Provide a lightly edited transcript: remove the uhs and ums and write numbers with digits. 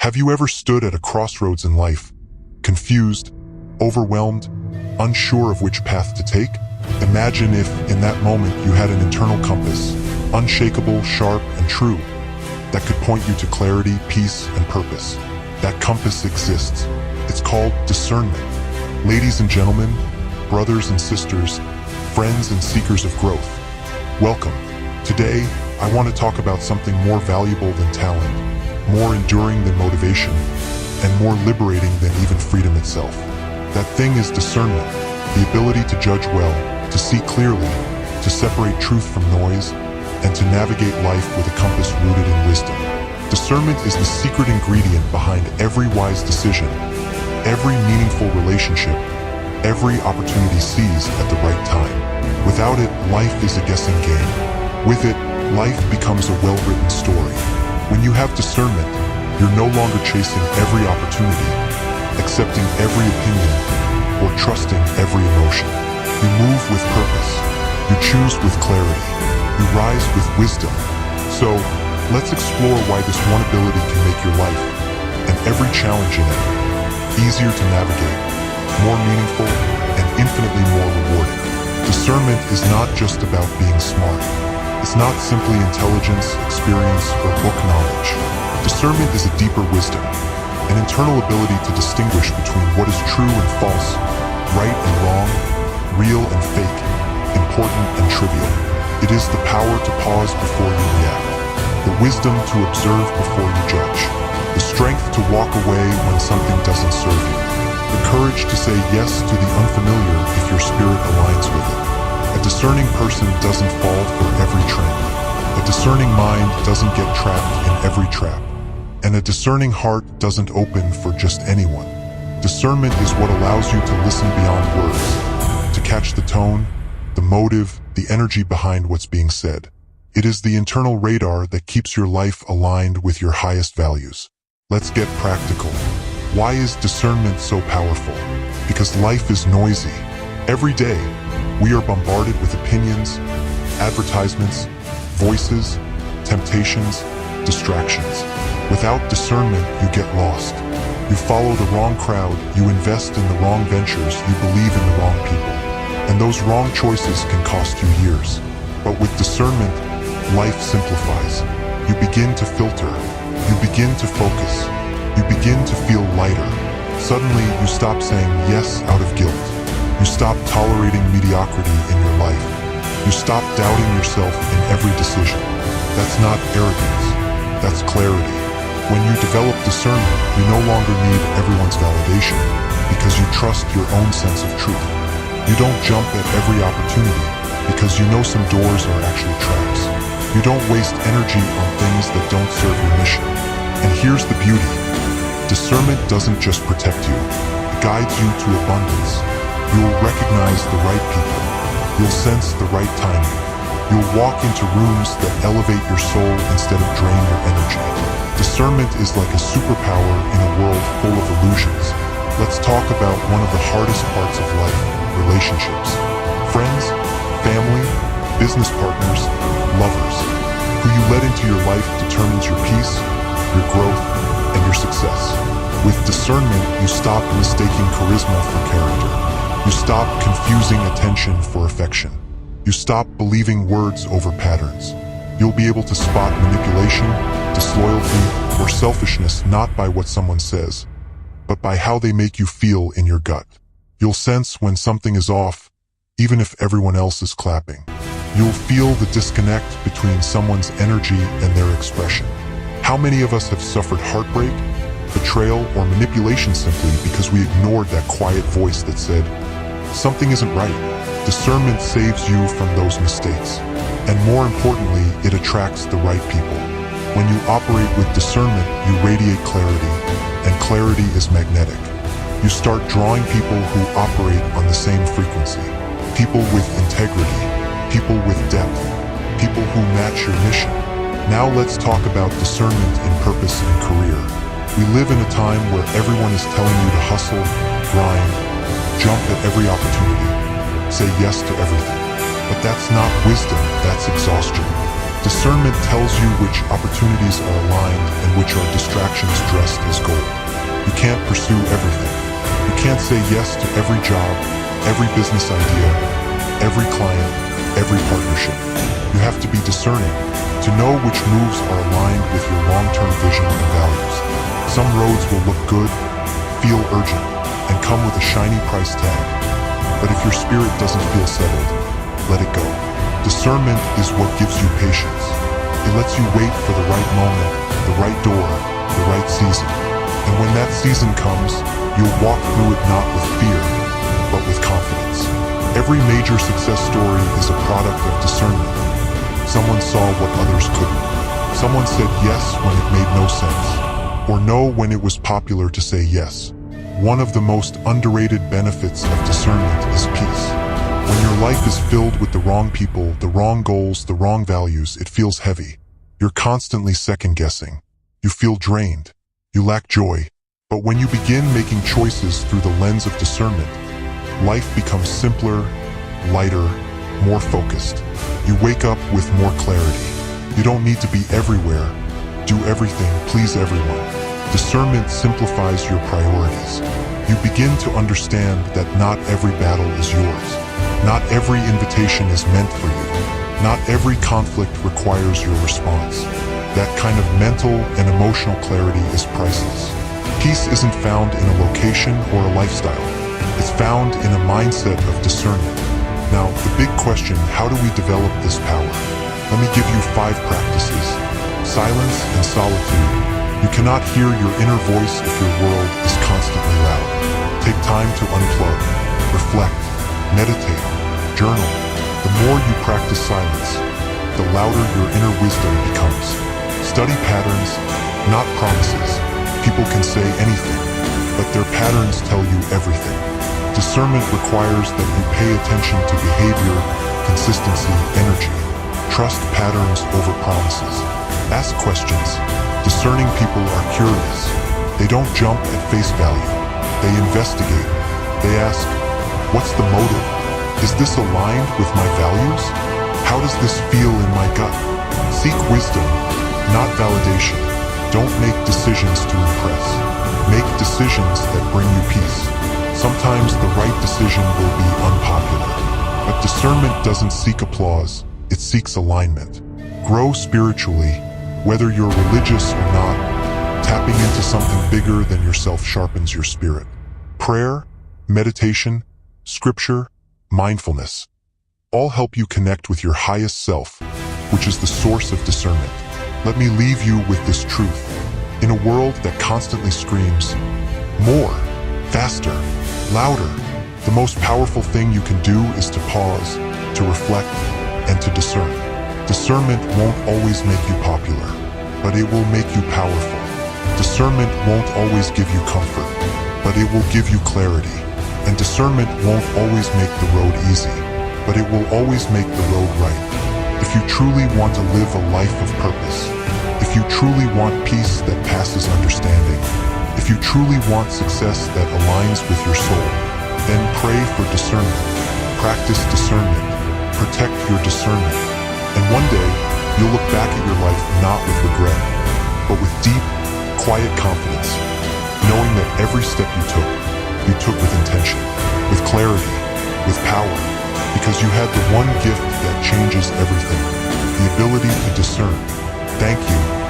Have you ever stood at a crossroads in life, confused, overwhelmed, unsure of which path to take? Imagine if, in that moment, you had an internal compass, unshakable, sharp, and true, that could point you to clarity, peace, and purpose. That compass exists. It's called discernment. Ladies and gentlemen, brothers and sisters, friends and seekers of growth, welcome. Today, I want to talk about something more valuable than talent, more enduring than motivation, and more liberating than even freedom itself. That thing is discernment, the ability to judge well, to see clearly, to separate truth from noise, and to navigate life with a compass rooted in wisdom. Discernment is the secret ingredient behind every wise decision, every meaningful relationship, every opportunity seized at the right time. Without it, life is a guessing game. With it, life becomes a well-written story. When you have discernment, you're no longer chasing every opportunity, accepting every opinion, or trusting every emotion. You move with purpose. You choose with clarity. You rise with wisdom. So, let's explore why this one ability can make your life, and every challenge in it, easier to navigate, more meaningful, and infinitely more rewarding. Discernment is not just about being smart. It's not simply intelligence, experience, or book knowledge. Discernment is a deeper wisdom, an internal ability to distinguish between what is true and false, right and wrong, real and fake, important and trivial. It is the power to pause before you react, the wisdom to observe before you judge, the strength to walk away when something doesn't serve you, the courage to say yes to the unfamiliar if your spirit aligns with it. A discerning person doesn't fall for every trend. A discerning mind doesn't get trapped in every trap. And a discerning heart doesn't open for just anyone. Discernment is what allows you to listen beyond words, to catch the tone, the motive, the energy behind what's being said. It is the internal radar that keeps your life aligned with your highest values. Let's get practical. Why is discernment so powerful? Because life is noisy. Every day, we are bombarded with opinions, advertisements, voices, temptations, distractions. Without discernment, you get lost. You follow the wrong crowd, you invest in the wrong ventures, you believe in the wrong people. And those wrong choices can cost you years. But with discernment, life simplifies. You begin to filter. You begin to focus. You begin to feel lighter. Suddenly, you stop saying yes out of guilt. You stop tolerating mediocrity in your life. You stop doubting yourself in every decision. That's not arrogance. That's clarity. When you develop discernment, you no longer need everyone's validation because you trust your own sense of truth. You don't jump at every opportunity because you know some doors are actually traps. You don't waste energy on things that don't serve your mission. And here's the beauty. Discernment doesn't just protect you. It guides you to abundance. You'll recognize the right people. You'll sense the right timing. You'll walk into rooms that elevate your soul instead of drain your energy. Discernment is like a superpower in a world full of illusions. Let's talk about one of the hardest parts of life, relationships. Friends, family, business partners, lovers. Who you let into your life determines your peace, your growth, and your success. With discernment, you stop mistaking charisma for character. You stop confusing attention for affection. You stop believing words over patterns. You'll be able to spot manipulation, disloyalty, or selfishness not by what someone says, but by how they make you feel in your gut. You'll sense when something is off, even if everyone else is clapping. You'll feel the disconnect between someone's energy and their expression. How many of us have suffered heartbreak, betrayal, or manipulation simply because we ignored that quiet voice that said, "Something isn't right." Discernment saves you from those mistakes. And more importantly, it attracts the right people. When you operate with discernment, you radiate clarity, and clarity is magnetic. You start drawing people who operate on the same frequency. People with integrity, people with depth, people who match your mission. Now let's talk about discernment in purpose and career. We live in a time where everyone is telling you to hustle, grind, jump at every opportunity, say yes to everything. But that's not wisdom, that's exhaustion. Discernment tells you which opportunities are aligned and which are distractions dressed as gold. You can't pursue everything. You can't say yes to every job, every business idea, every client, every partnership. You have to be discerning, to know which moves are aligned with your long-term vision and values. Some roads will look good, feel urgent, and come with a shiny price tag. But if your spirit doesn't feel settled, let it go. Discernment is what gives you patience. It lets you wait for the right moment, the right door, the right season. And when that season comes, you'll walk through it not with fear, but with confidence. Every major success story is a product of discernment. Someone saw what others couldn't. Someone said yes when it made no sense, or no when it was popular to say yes. One of the most underrated benefits of discernment is peace. When your life is filled with the wrong people, the wrong goals, the wrong values, it feels heavy. You're constantly second-guessing. You feel drained. You lack joy. But when you begin making choices through the lens of discernment, life becomes simpler, lighter, more focused. You wake up with more clarity. You don't need to be everywhere, do everything, please everyone. Discernment simplifies your priorities. You begin to understand that not every battle is yours. Not every invitation is meant for you. Not every conflict requires your response. That kind of mental and emotional clarity is priceless. Peace isn't found in a location or a lifestyle. It's found in a mindset of discernment. Now, the big question, how do we develop this power? Let me give you 5 practices. Silence and solitude. You cannot hear your inner voice if your world is constantly loud. Take time to unplug, reflect, meditate, journal. The more you practice silence, the louder your inner wisdom becomes. Study patterns, not promises. People can say anything, but their patterns tell you everything. Discernment requires that you pay attention to behavior, consistency, energy. Trust patterns over promises. Ask questions. Discerning people are curious. They don't jump at face value. They investigate. They ask, what's the motive? Is this aligned with my values? How does this feel in my gut? Seek wisdom, not validation. Don't make decisions to impress. Make decisions that bring you peace. Sometimes the right decision will be unpopular. But discernment doesn't seek applause, it seeks alignment. Grow spiritually, whether you're religious or not. Tapping into something bigger than yourself sharpens your spirit. Prayer, meditation, scripture, mindfulness, all help you connect with your highest self, which is the source of discernment. Let me leave you with this truth. In a world that constantly screams, more, faster, louder, the most powerful thing you can do is to pause, to reflect, and to discern. Discernment won't always make you popular, but it will make you powerful. Discernment won't always give you comfort, but it will give you clarity. And discernment won't always make the road easy, but it will always make the road right. If you truly want to live a life of purpose, if you truly want peace that passes understanding, if you truly want success that aligns with your soul, then pray for discernment. Practice discernment. Protect your discernment. And one day, you'll look back at your life not with regret, but with deep, quiet confidence, knowing that every step you took with intention, with clarity, with power, because you had the one gift that changes everything, the ability to discern. Thank you